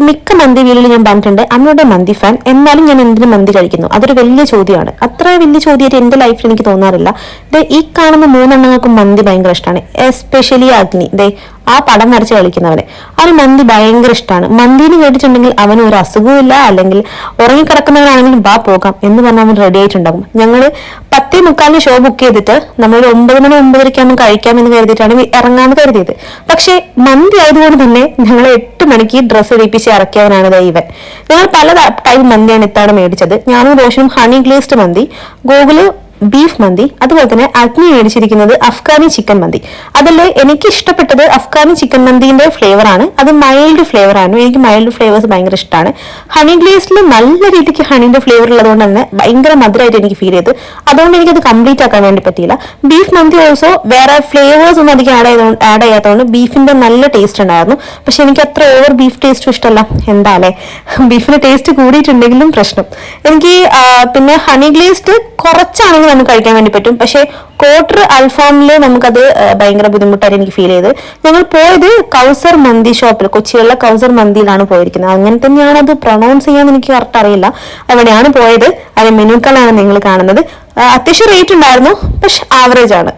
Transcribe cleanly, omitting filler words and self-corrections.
മിക്ക മന്തി വീട്ടിൽ ഞാൻ പറഞ്ഞിട്ടുണ്ട് അമ്മയുടെ മന്തി ഫാൻ, എന്നാലും ഞാൻ എന്തിനു മന്തി കഴിക്കുന്നു, അതൊരു വലിയ ചോദ്യമാണ്. അത്ര വലിയ ചോദ്യമായിട്ട് എന്റെ ലൈഫിൽ എനിക്ക് തോന്നാറില്ല. ഈ കാണുന്ന മൂന്നെണ്ണങ്ങൾക്കും മന്തി ഭയങ്കര ഇഷ്ടമാണ്. എസ്പെഷ്യലി അഗ്നി, ആ പടം വരച്ച് കളിക്കുന്നവനെ, അവന് മന്തി ഭയങ്കര ഇഷ്ടമാണ്. മന്തിന്ന് കേട്ടിട്ടുണ്ടെങ്കിൽ അവന് ഒരു അസുഖമില്ല, അല്ലെങ്കിൽ ഉറങ്ങിക്കിടക്കുന്നവനാണെങ്കിലും വാ പോകാം എന്ന് പറഞ്ഞാൽ അവൻ റെഡി ആയിട്ടുണ്ടാകും. ഞങ്ങള് 10:45 ഷോ ബുക്ക് ചെയ്തിട്ട് നമ്മൾ 9 മണി 9:30 കഴിക്കാമെന്ന് കരുതിയിട്ടാണ് ഇറങ്ങാന്ന് കരുതിയത്. പക്ഷെ മന്തി ആയതുകൊണ്ട് തന്നെ ഞങ്ങൾ 8 മണിക്ക് ഡ്രസ്സ് ഇടിപ്പിച്ച് ഇറക്കിയവനാണ് ഇവൻ. ഞങ്ങൾ പല ടൈപ്പ് മന്തിയാണ് ഇത്താണ് മേടിച്ചത്. ഞാനും റോഷനും ഹണി ഗ്ലേസ്ഡ് മന്തി, ഗോകുല് ബീഫ് മന്തി, അതുപോലെ തന്നെ അഗ്നി മേടിച്ചിരിക്കുന്നത് അഫ്ഗാനി ചിക്കൻ മന്തി. അതിൽ എനിക്ക് ഇഷ്ടപ്പെട്ടത് അഫ്ഗാനി ചിക്കൻ മന്തിന്റെ ഫ്ലേവർ ആണ്. അത് മൈൽഡ് ഫ്ലേവർ ആണ്. എനിക്ക് മൈൽഡ് ഫ്ലേവേഴ്സ് ഭയങ്കര ഇഷ്ടമാണ്. ഹണി ഗ്ലേസിൽ നല്ല രീതിക്ക് ഹണിന്റെ ഫ്ലേവർ ഉള്ളതുകൊണ്ട് തന്നെ ഭയങ്കര മധുരമായിട്ട് എനിക്ക് ഫീൽ ചെയ്തു. അതുകൊണ്ട് എനിക്കത് കംപ്ലീറ്റ് ആക്കാൻ വേണ്ടി പറ്റിയില്ല. ബീഫ് മന്തി ഓൾസോ വേറെ ഫ്ലേവേഴ്സ് ഒന്നും അധികം ആഡ് ചെയ്യാത്തതുകൊണ്ട് ബീഫിന്റെ നല്ല ടേസ്റ്റ് ഉണ്ടായിരുന്നു. പക്ഷെ എനിക്ക് അത്ര ഓവർ ബീഫ് ടേസ്റ്റും ഇഷ്ടമല്ല. എന്താ അല്ലേ, ബീഫിന്റെ ടേസ്റ്റ് കൂടിയിട്ടുണ്ടെങ്കിലും പ്രശ്നം. എനിക്ക് പിന്നെ ഹണി ഗ്ലേസ്ഡ് കുറച്ചാണെങ്കിൽ നമുക്ക് കഴിക്കാൻ വേണ്ടി പറ്റും. പക്ഷെ ക്വാർട്ടർ അൽഫാമില് നമുക്കത് ഭയങ്കര ബുദ്ധിമുട്ടായിട്ട് എനിക്ക് ഫീൽ ചെയ്ത്. ഞങ്ങൾ പോയത് കൗസർ മന്തി ഷോപ്പിൽ, കൊച്ചിയിലുള്ള കൗസർ മന്തിയിലാണ് പോയിരിക്കുന്നത്. അങ്ങനെ തന്നെയാണ് അത് പ്രൊണൗൺസ് ചെയ്യാൻ എനിക്ക് കറക്റ്റ് അറിയില്ല. അവിടെയാണ് പോയത്. അതിന്റെ മെനു കാർഡാണ് നിങ്ങൾ കാണുന്നത്. അത്യാവശ്യം റേറ്റ് ഉണ്ടായിരുന്നു, പക്ഷെ ആവറേജ് ആണ്.